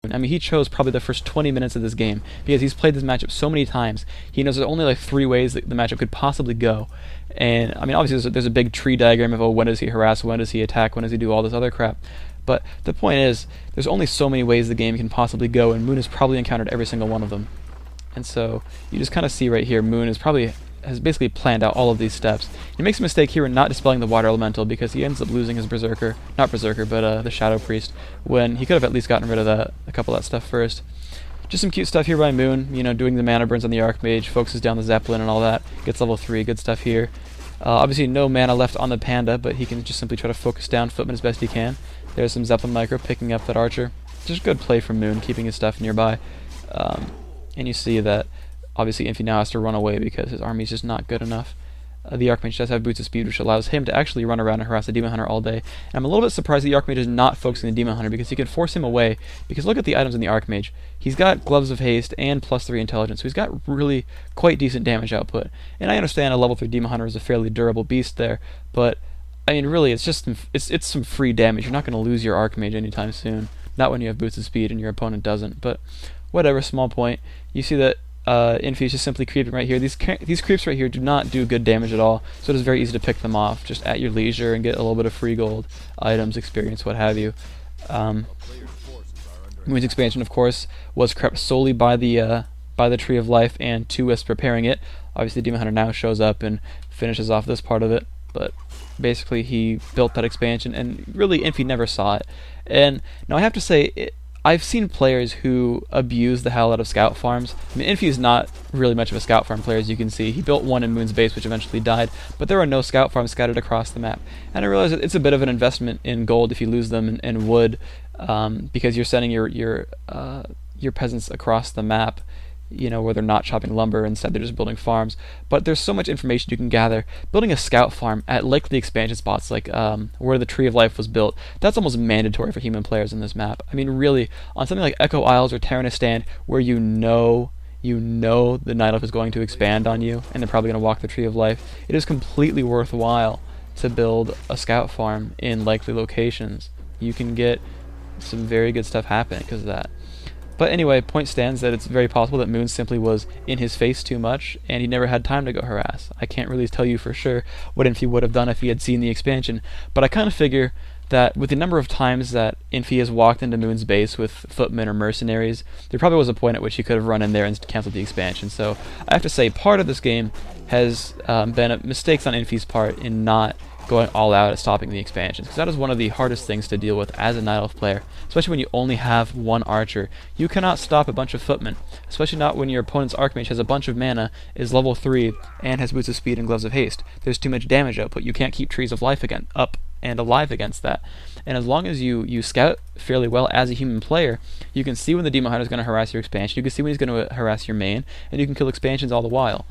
I mean, he chose probably the first 20 minutes of this game because he's played this matchup so many times. He knows there's only like 3 ways that the matchup could possibly go. And I mean, obviously there's a big tree diagram of, oh, when does he harass, when does he attack, when does he do all this other crap. But the point is, there's only so many ways the game can possibly go, and Moon has probably encountered every single one of them. And so you just kind of see right here, Moon has basically planned out all of these steps. He makes a mistake here in not dispelling the water elemental because he ends up losing his berserker, not berserker, but the shadow priest, when he could have at least gotten rid of a couple of that stuff first. Just some cute stuff here by Moon, you know, doing the mana burns on the Archmage, focuses down the Zeppelin and all that, gets level 3, good stuff here. Obviously no mana left on the Panda, but he can just simply try to focus down Footman as best he can. There's some Zeppelin micro picking up that Archer. Just good play from Moon, keeping his stuff nearby. And you see that obviously Infi now has to run away because his army's just not good enough. The Archmage does have Boots of Speed, which allows him to actually run around and harass the Demon Hunter all day. And I'm a little bit surprised the Archmage is not focusing the Demon Hunter because he can force him away. Because look at the items in the Archmage. He's got Gloves of Haste and +3 Intelligence, so he's got really quite decent damage output. And I understand a level 3 Demon Hunter is a fairly durable beast there, but I mean really it's just it's some free damage. You're not going to lose your Archmage anytime soon. Not when you have Boots of Speed and your opponent doesn't. But whatever, small point. You see that Infi is just simply creeping right here. These creeps right here do not do good damage at all, so it is very easy to pick them off just at your leisure and get a little bit of free gold, items, experience, what have you. Moon's expansion, of course, was crept solely by the Tree of Life and 2 Wisps preparing it. Obviously, Demon Hunter now shows up and finishes off this part of it, but basically he built that expansion, and really Infi never saw it. And now I have to say, I've seen players who abuse the hell out of scout farms. I mean, Infi is not really much of a scout farm player, as you can see. He built one in Moon's base, which eventually died, but there are no scout farms scattered across the map. And I realize that it's a bit of an investment in gold if you lose them, and wood, because you're sending your peasants across the map, you know, where they're not chopping lumber, instead they're just building farms. But there's so much information you can gather. Building a scout farm at likely expansion spots like where the Tree of Life was built, that's almost mandatory for human players in this map. I mean, really, on something like Echo Isles or Terranistan, where you know the Night Elf is going to expand on you, and they're probably going to walk the Tree of Life, it is completely worthwhile to build a scout farm in likely locations. You can get some very good stuff happening because of that. But anyway, point stands that it's very possible that Moon simply was in his face too much, and he never had time to go harass. I can't really tell you for sure what Infi would have done if he had seen the expansion, but I kind of figure that with the number of times that Infi has walked into Moon's base with footmen or mercenaries, there probably was a point at which he could have run in there and canceled the expansion. So I have to say, part of this game has been mistakes on Infi's part in not going all out at stopping the expansions, because that is one of the hardest things to deal with as a Night Elf player, especially when you only have one archer. You cannot stop a bunch of footmen, especially not when your opponent's Archmage has a bunch of mana, is level 3, and has Boots of Speed and Gloves of Haste. There's too much damage output. You can't keep Trees of Life up and alive against that. And as long as you scout fairly well as a human player, you can see when the Demon Hunter is going to harass your expansion, you can see when he's going to harass your main, and you can kill expansions all the while.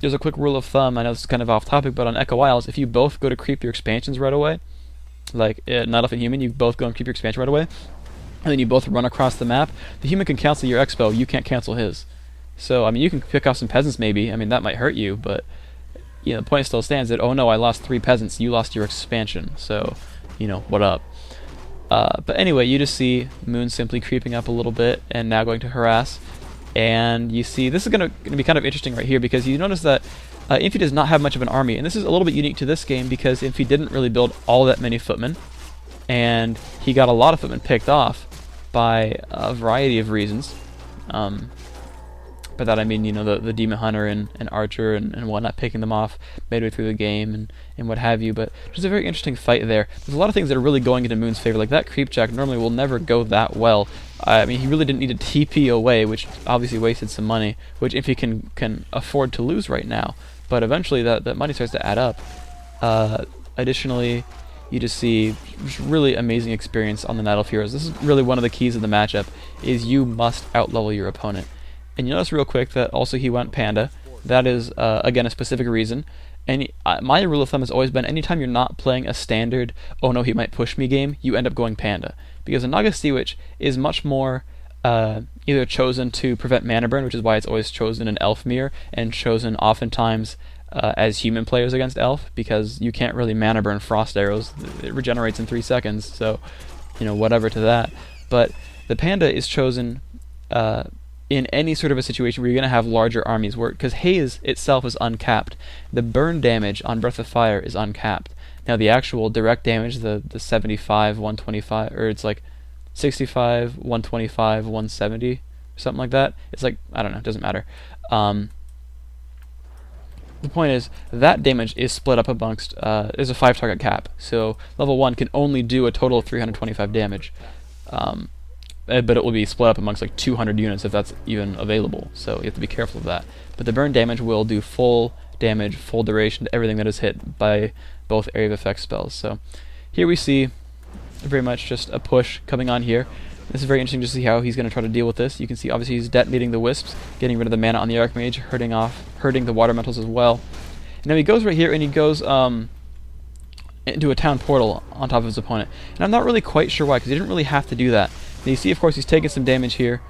There's a quick rule of thumb, I know this is kind of off topic, but on Echo Isles, if you both go to creep your expansions right away, like Night Elf and Human, you both go and creep your expansion right away, and then you both run across the map, the Human can cancel your expo, you can't cancel his. So, I mean, you can pick off some peasants maybe, I mean, that might hurt you, but, you know, the point still stands that, oh no, I lost 3 peasants, you lost your expansion, so, you know, what up? But anyway, you just see Moon simply creeping up a little bit, and now going to harass. And you see, this is going to be kind of interesting right here, because you notice that Infi does not have much of an army, and this is a little bit unique to this game because Infi didn't really build all that many footmen, and he got a lot of footmen picked off by a variety of reasons. By that I mean, you know, the Demon Hunter and Archer and whatnot, picking them off midway through the game and what have you, but there's a very interesting fight there. There's a lot of things that are really going into Moon's favor, like that creep check normally will never go that well. I mean, he really didn't need to TP away, which obviously wasted some money, which Infi can afford to lose right now, but eventually that money starts to add up. Additionally, you just see really amazing experience on the Night Elf heroes. This is really one of the keys of the matchup, is you must outlevel your opponent. And you notice real quick that also he went Panda. That is, again, a specific reason. And my rule of thumb has always been, anytime you're not playing a standard, oh no, he might push me game, you end up going Panda. Because a Naga Sea Witch is much more either chosen to prevent mana burn, which is why it's always chosen in Elf mirror, and chosen oftentimes as human players against Elf, because you can't really mana burn Frost Arrows. It regenerates in 3 seconds, so, you know, whatever to that. but the Panda is chosen in any sort of a situation where you're going to have larger armies, because haze itself is uncapped. The burn damage on Breath of Fire is uncapped. Now the actual direct damage, the 75, 125, or it's like 65, 125, 170, or something like that. It's like, I don't know, it doesn't matter. The point is, that damage is split up amongst, there's a 5 target cap, so level 1 can only do a total of 325 damage. But it will be split up amongst like 200 units if that's even available, so you have to be careful of that. But the burn damage will do full damage, full duration to everything that is hit by both area of effect spells. So here we see very much just a push coming on here. This is very interesting to see how he's going to try to deal with this. You can see obviously he's detonating the wisps, getting rid of the mana on the Archmage, hurting the water elementals as well. And now he goes right here and he goes into a town portal on top of his opponent. And I'm not really quite sure why, because he didn't really have to do that. And you see, of course, he's taking some damage here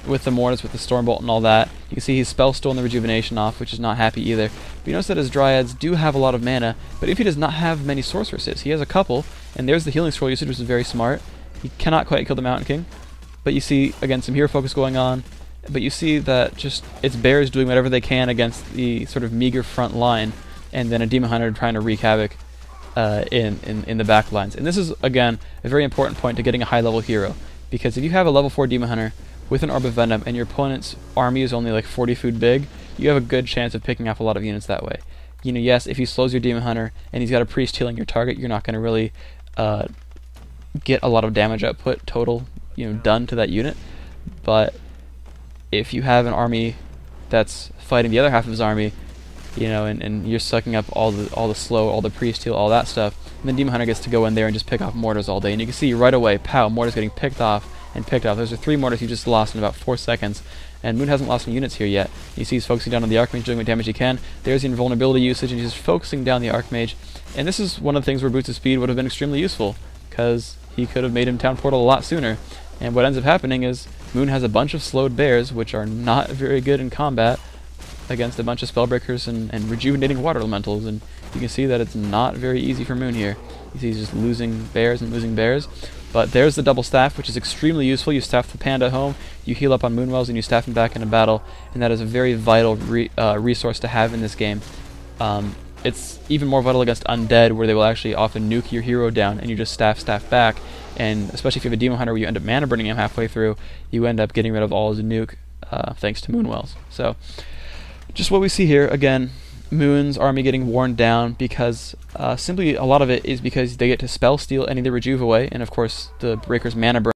with the Mortis, with the Stormbolt and all that. You can see he's spell stolen the Rejuvenation off, which is not happy either. But you notice that his Dryads do have a lot of mana, but if he does not have many Sorceresses, he has a couple, and there's the Healing Scroll usage, which is very smart. He cannot quite kill the Mountain King, but you see, again, some hero focus going on, but you see that just it's bears doing whatever they can against the sort of meager front line, and then a Demon Hunter trying to wreak havoc in the back lines. And this is, again, a very important point to getting a high-level hero, because if you have a level 4 Demon Hunter with an Orb of Venom and your opponent's army is only like 40 food big, you have a good chance of picking off a lot of units that way. You know, yes, if he slows your Demon Hunter and he's got a priest healing your target, you're not going to really get a lot of damage output total, you know, done to that unit. But if you have an army that's fighting the other half of his army, you know, and you're sucking up all the slow, all the priest heal, all that stuff, and then Demon Hunter gets to go in there and just pick off mortars all day. And you can see right away, pow, mortars getting picked off and picked off. Those are 3 mortars he just lost in about 4 seconds. And Moon hasn't lost any units here yet. You see he's focusing down on the Archmage, doing what damage he can. There's the invulnerability usage, and he's just focusing down the Archmage. And this is one of the things where Boots of Speed would have been extremely useful, because he could have made him Town Portal a lot sooner. And what ends up happening is Moon has a bunch of slowed bears, which are not very good in combat against a bunch of Spellbreakers and rejuvenating water elementals. And you can see that it's not very easy for Moon here. You see he's just losing bears and losing bears. But there's the double staff, which is extremely useful. You staff the Panda home, you heal up on Moonwells, and you staff him back into battle, and that is a very vital resource to have in this game. It's even more vital against Undead, where they will actually often nuke your hero down, and you just staff back. And especially if you have a Demon Hunter where you end up mana burning him halfway through, you end up getting rid of all his nuke thanks to Moonwells. So, just what we see here, again, Moon's army getting worn down because simply a lot of it is because they get to spell steal any of the rejuve away, and of course the Breaker's mana burn